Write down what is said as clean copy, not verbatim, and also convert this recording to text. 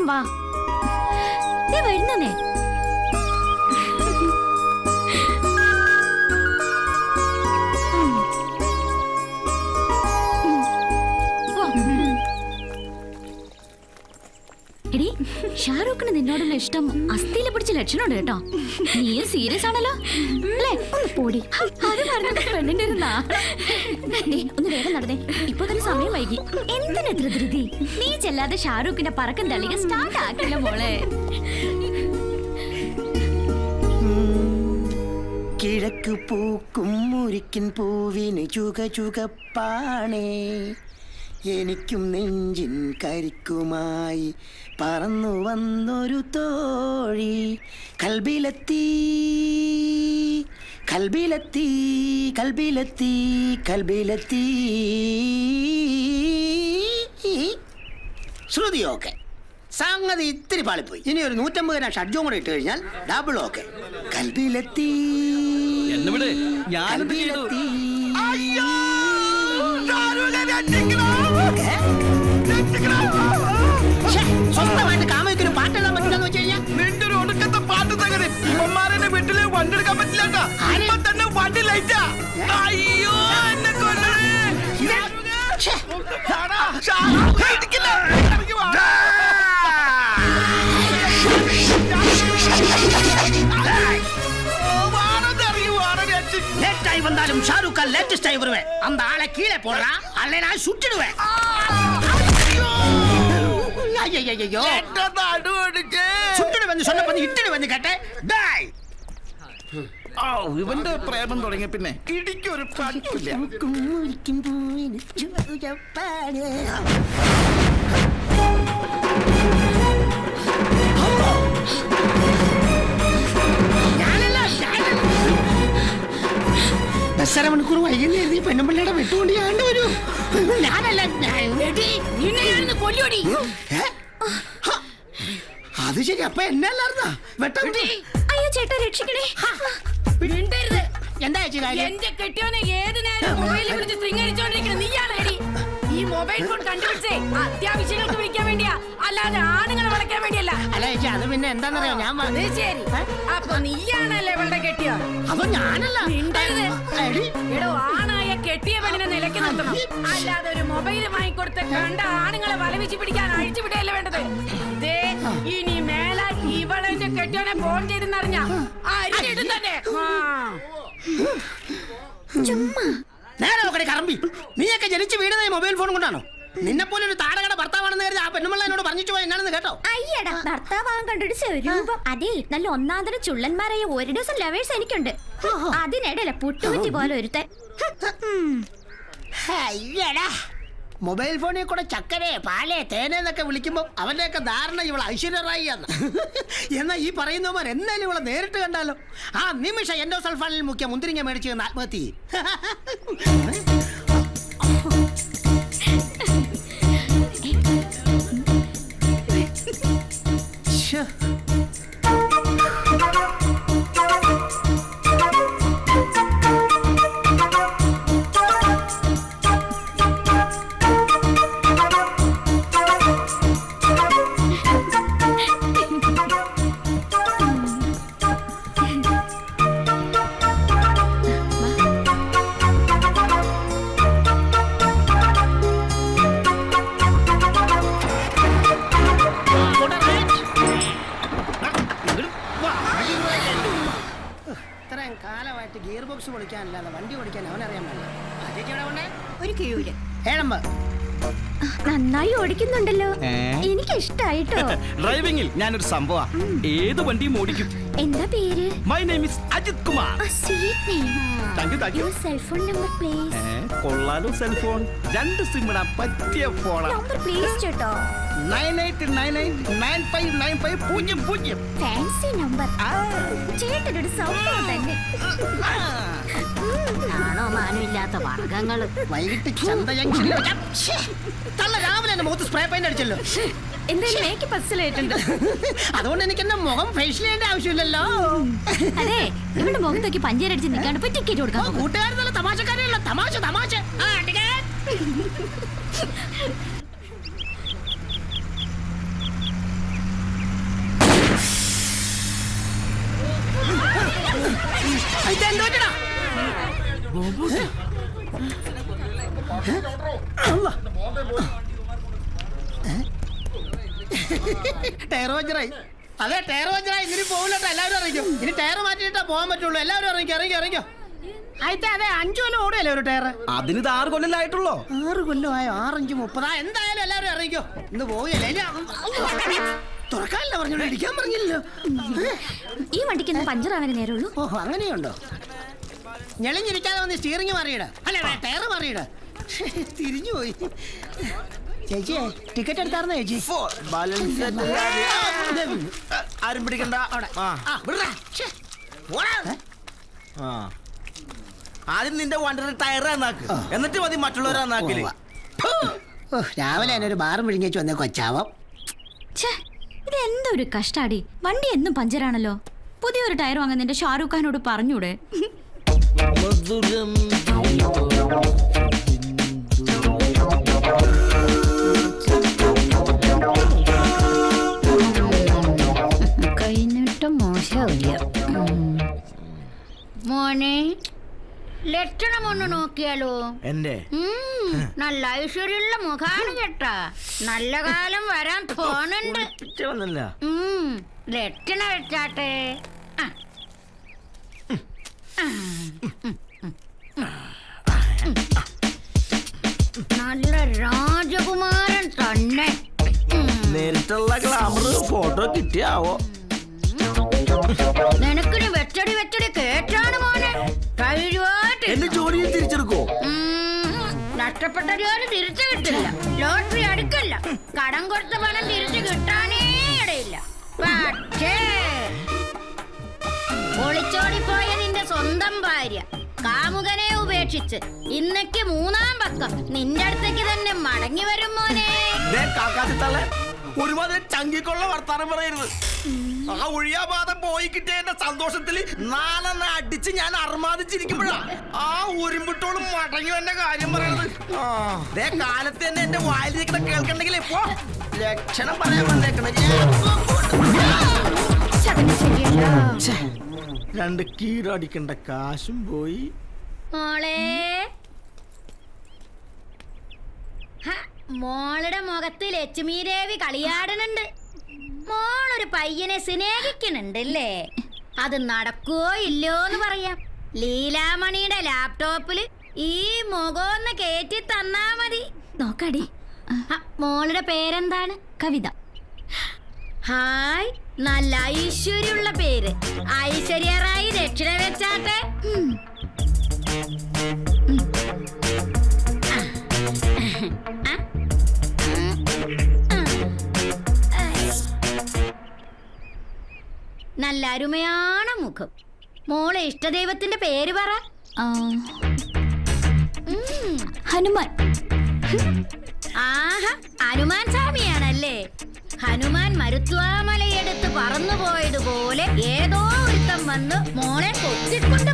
വേഗം വാ. വരുന്നേ. എടി, ഷാരൂഖിന് നിന്നോടുള്ള ഇഷ്ടം അസ്ഥിയിലെ പിടിച്ച ലക്ഷണമുണ്ട് കേട്ടോ. നീ സീരിയസ് ആണല്ലോ അല്ലേ? പോടി, അത് പറഞ്ഞത് പെണ്ണിന്റെ ഒരു ഒന്ന് വേഗം നടന്നേ. ഇപ്പൊ തന്നെ സമയം വൈകി. എന്തിനാ ധൃതി? നീ ചെല്ലാതെ ഷാരൂഖിന്റെ പറക്കം തള്ളിക സ്റ്റാർട്ട് ആക്കില്ല മോളെ. കിഴക്ക് പൂക്കും മുരിക്കിൻ പൂവിന് ചുകപ്പാണേ, എനിക്കും നെഞ്ചിൻ കരിക്കുമായി പറന്നു വന്നൊരു തോഴി. കൽബിലെത്തി കൽബിലെത്തി കൽബിലെത്തി കൽബിലെത്തി. ശ്രുതി ഓക്കെ, സംഗതി ഇത്തിരി പാളിപ്പോയി. ഇനി ഒരു 150 ഷഡ്ജും കൂടെ ഇട്ട് കഴിഞ്ഞാൽ ഡബിൾ ഓക്കെ. കൽബിലെത്തി കൽബിലെത്തി. സ്വന്തമായിട്ട് കാമയ്ക്കൊരു പാട്ടെഴുതാൻ പറ്റില്ലെന്ന് വെച്ച് കഴിഞ്ഞാൽ നിന്റെ ഒരു ഒടുക്കത്തെ പാട്ട് തകരെ ഇവന്മാരെ വീട്ടില് വണ്ടെടുക്കാൻ പറ്റില്ല. തന്നെ വണ്ടി ലൈറ്റാ. അയ്യോ എന്നെ കൊല്ലണേ. லேட்டாய் வந்தாலும் ஷாருக் கான் லேட்டஸ்ட் ஆகி வருவேன். அந்த ஆளை கீழே போடுறா, அல்ல நான் சுட்டுடுவேன். ஐயோ சுட்டுடுவேன் சொன்னப்ப ഇട്ടിടുവെന്ന് കേട്ടെ. ഡായ് ഇവന്റെ പ്രേമം തുടങ്ങിയ പിന്നെ ഇടിക്കൊരു പറ്റില്ല. ബസ്സര മണിക്കൂർ വൈകുന്നേരം എഴുതി പെണ്ണുമ്പിള്ളയുടെ വെട്ടുകൊണ്ട് ഞാണ്ട് വരൂ. ഞാനല്ല, അത് ശരി. അപ്പൊ എന്നെ അല്ലായിരുന്നാ വെട്ടം? അയ്യോ ചേട്ടാ, രക്ഷിക്കണേ. എന്താ ചേച്ചി കാര്യം? എന്റെ കെട്ടിയോനെ ഏത് നേരം മൊബൈലിൽ വിളിച്ച് ശൃംഗരിച്ചോണ്ടിരിക്കണം നീയാണേടി. ഈ മൊബൈൽ ഫോൺ കണ്ടുപിടിച്ചേ അത്യാവശ്യങ്ങൾക്ക് വിളിക്കാൻ വേണ്ടിയാ, അല്ലാതെ ആണുങ്ങളെ വളയ്ക്കാൻ വേണ്ടിയല്ല. അല്ല ചേച്ചി, അത് പിന്നെ എന്താന്നറിയോ, ഞാൻ അത് ശരി. അപ്പൊ നീയാണല്ലേ ഇവളുടെ കെട്ടിയോ? അതോ ഞാനല്ല. എടോ, ആണായ കെട്ടിയ പെണ്ണിനെ നിലയ്ക്ക് നിർത്തണം, അല്ലാതെ ഒരു മൊബൈൽ വാങ്ങിക്കൊടുത്ത് കണ്ട ആണുങ്ങളെ വലവിച്ച് പിടിക്കാൻ അഴിച്ചുവിടുകയല്ലേ വേണ്ടത്. ഇനി മേലെ ഇവളെന്റെ കെട്ടിയോനെ ഫോൺ ചെയ്തെന്നറിഞ്ഞ അരിഞ്ഞിടും തന്നെ. നേരെ നോക്കണേ കറമ്പി, നീയൊക്കെ ജനിച്ച് വീണത് മൊബൈൽ ഫോൺ കൊണ്ടാണോ? നിന്നെ പോലെ ഒരു താടകട ഭർത്താവാണെന്ന് കരുതി ആ പെണ്ണുമ്പിള്ള എന്നോട് പറഞ്ഞു പോയി എന്നാണെന്ന് കേട്ടോ. അയ്യടാ, ഭർത്താവാൻ കണ്ടൊരു സ്വരൂപം. അതെ, നല്ല ഒന്നാന്തര ചുള്ളന്മാരായ ഒരു ഡസൻ ലവേഴ്സ് എനിക്കുണ്ട്. അതിനിടയില പുട്ടുകുറ്റി പോലെ ഒരുത്തൻ. മൊബൈൽ ഫോണിൽ കൂടെ ചക്കരെ പാലേ തേനെന്നൊക്കെ വിളിക്കുമ്പോ അവന്റെയൊക്കെ ധാരണ ഇവളെ ഐശ്വര്യറായി എന്ന്. എന്നാ ഈ പറയുന്നവർ എന്നാലും ഇവളെ നേരിട്ട് കണ്ടാലോ? ആ നിമിഷം എൻഡോസൾഫാനിൽ മുഖ്യ മുന്തിരിങ്ങ മേടിച്ച് വന്ന് ആത്മഹത്യ. കാലമായിട്ട് ഗിയർ ബോക്സ് പൊളിക്കാനല്ലാതെ വണ്ടി ഓടിക്കാൻ അവനറിയാൻ പാടില്ല. ഒരു കിഴൂര് ഏഴമ്പ് നന്നായി ഓടിക്കുന്നുണ്ടല്ലോ, എനിക്ക് ഇഷ്ടായിട്ടോ. ഡ്രൈവിംഗിൽ ഞാനൊരു സംഭവം, ഏത് വണ്ടിയും ഓടിക്കും. എന്താ പേര്? My name is Ajith Kumar. Cellphone number please. കൊള്ളാലോ സെൽഫോൺ, 2 സിം ഇടാൻ പറ്റിയ ഫോണാ. നമ്പർ പ്ലീസ് ചേട്ടോ. 9899959500. Fancy number. ചേട്ടനൊരു സൗന്ദര്യം തന്നെ. ആണോ മാനമില്ലാത്ത വർഗങ്ങള്. വൈകിട്ട് ചന്ത ജംഗ്ഷനിൽ രാവിലെ എന്റെ മുഖത്ത് സ്പ്രേ പെയിന്റ് അടിച്ചല്ലോ. എന്തായാലും മേക്കപ്പ് അസലായിട്ടുണ്ട്. അതുകൊണ്ട് എനിക്ക് എന്റെ മുഖം ഫേഷ്യൽ ചെയ്യേണ്ട ആവശ്യമില്ലല്ലോ. അതെ, ഇവിടെ മുഖത്തൊക്കെ പഞ്ചേരടിച്ച് നിൽക്കാണ്ട് പോയി ടിക്കറ്റ് കൊടുക്കാം. കൂട്ടുകാർ നല്ല തമാശക്കാരെയല്ല, തമാശ തമാശ. ടയർ പഞ്ചറായി. അതെ ടയർ പഞ്ചറായി. ഇനി പോകില്ലട്ടോ, എല്ലാവരും ഇറങ്ങിക്കും. ഇനി ടയർ മാറ്റിയിട്ടാ പോകാൻ പറ്റുള്ളൂ. എല്ലാവരും ഇറങ്ങിക്കോ. ആയിത്തെ അതെ 5 കൊല്ലം ഓടുകയല്ലേ ഒരു ടയർ? അതിന് 6 കൊല്ലമായിട്ടുള്ളോ? 6 കൊല്ലമായോ? 6 5 30. എന്തായാലും എല്ലാവരും ഇറങ്ങിക്കോ. ഇന്ന് പോവുകയല്ലേ? തുറക്കാനല്ല പറഞ്ഞോളൂ, ഇടിക്കാൻ പറഞ്ഞില്ലല്ലോ. ഈ വണ്ടിക്ക് എന്താ പഞ്ചറാവാനേ നേരമുള്ളൂ? ഓഹോ അങ്ങനെയുണ്ടോ? ഞെളിഞ്ഞിരിക്കാതെ വന്ന് സ്റ്റിയറിംഗ് മാറിയിട. അല്ല ടയർ മാറിയിട. തിരിഞ്ഞു പോയി. ചേച്ചിയെ ടിക്കറ്റ് എടുത്താർന്നോ ചേച്ചി? ആരും പിടിക്കണ്ട. ആദ്യം നിന്റെ വണ്ടിയുടെ ടയർ നന്നാക്ക്, എന്നിട്ട് മതി മറ്റുള്ളവരെ നന്നാക്കല്. രാവിലെ തന്നെ ഒരു ബാറും വിഴിഞ്ഞു വന്നേ കൊച്ചാവം. ഇത് എന്താ ഒരു കഷ്ടാടി. വണ്ടി എന്നും പഞ്ചറാണല്ലോ. പുതിയൊരു ടയർ വാങ്ങാൻ നിന്റെ ഷാരൂഖ് ഖാനോട് പറഞ്ഞൂടെ? കഴിഞ്ഞിട്ട് മോശമില്ല. മോനെ ലക്ഷണം ഒന്ന് നോക്കിയാലോ? എന്റെ നല്ല ഐശ്വര്യമുള്ള മുഖാണ് കേട്ടാ. നല്ല കാലം വരാൻ തോന്നുന്നുണ്ട്. വന്നല്ല ലക്ഷണം വെച്ചാട്ടെ. നല്ല രാജകുമാരൻ തന്നെ. നേരിട്ടുള്ള ഗ്ലാമർ ഫോട്ടോ കിട്ടിയാവോ? നിനക്കിനി വെച്ചടി കേട്ടാണ് മോനെ. കഴിവായിട്ട് എന്റെ ജോലിയെ തിരിച്ചെടുക്കോ? നഷ്ടപ്പെട്ട ജോലി തിരിച്ചു കിട്ടില്ല. ലോട്ടറി അടുക്കല്ല. കടം കൊടുത്ത പണം തിരിച്ചു കിട്ടാനേ ഇടയില്ല. പക്ഷേ ഒളിച്ചോടിപ്പോയ നിന്റെ സ്വന്തം ഭാര്യ കാമുകനെ ഉപേക്ഷിച്ച് ഇന്നേക്ക് 3-ാം പക്കം നിന്റെ അടുത്തേക്ക് തന്നെ മടങ്ങി വരും മോനെ. ഒരുമാതിരി ചങ്കിക്കൊള്ള വർത്താനം പറയരുത്. ആ ഒഴിയാപാതം പോയി കിട്ടിയ എന്റെ സന്തോഷത്തില് 4 അടിച്ച് ഞാൻ അർമാദിച്ചിരിക്കുമ്പോഴാ ആ ഉരുമ്പിട്ടോളും മടങ്ങി എന്റെ കാര്യം പറയണത്. അതേ കാലത്ത് തന്നെ എന്റെ വായിലിരിക്കണ കേൾക്കണ്ടെങ്കിൽ ഇപ്പൊ ലക്ഷണം പറയാൻ വന്നേക്കണ. 2 കീഴടിക്കേണ്ട കാശും പോയി. മോളെ മോളുടെ മുഖത്ത് ലക്ഷ്മി ദേവി കളിയാടുന്നുണ്ട്. മോളൊരു പയ്യനെ സ്നേഹിക്കുന്നുണ്ടല്ലേ? അത് നടക്കുവോ ഇല്ലയോന്ന് പറയാം. ലീലാമണിയുടെ ലാപ്ടോപ്പില് ഈ മുഖമൊന്ന് കേറ്റി തന്നാ മതി. നോക്കാടി. മോളുടെ പേരെന്താണ്? കവിത. ഹായ്, നല്ല ഐശ്വര്യമുള്ള പേര്. ഐശ്വര്യ റായി ദക്ഷിണ വെച്ചാട്ടെ. നല്ല അരുമയാണ് മുഖം. മോളെ ഇഷ്ടദൈവത്തിന്റെ പേര് പറ. ഹനുമാൻ. ആഹാ, ഹനുമാൻ സ്വാമിയാണല്ലേ? ഹനുമാൻ മരുത്വാമലയെടുത്ത് പറന്നുപോയതുപോലെ ഏതോ ഒരുത്തം വന്ന് മോളെ കൊത്തിക്കൊണ്ട്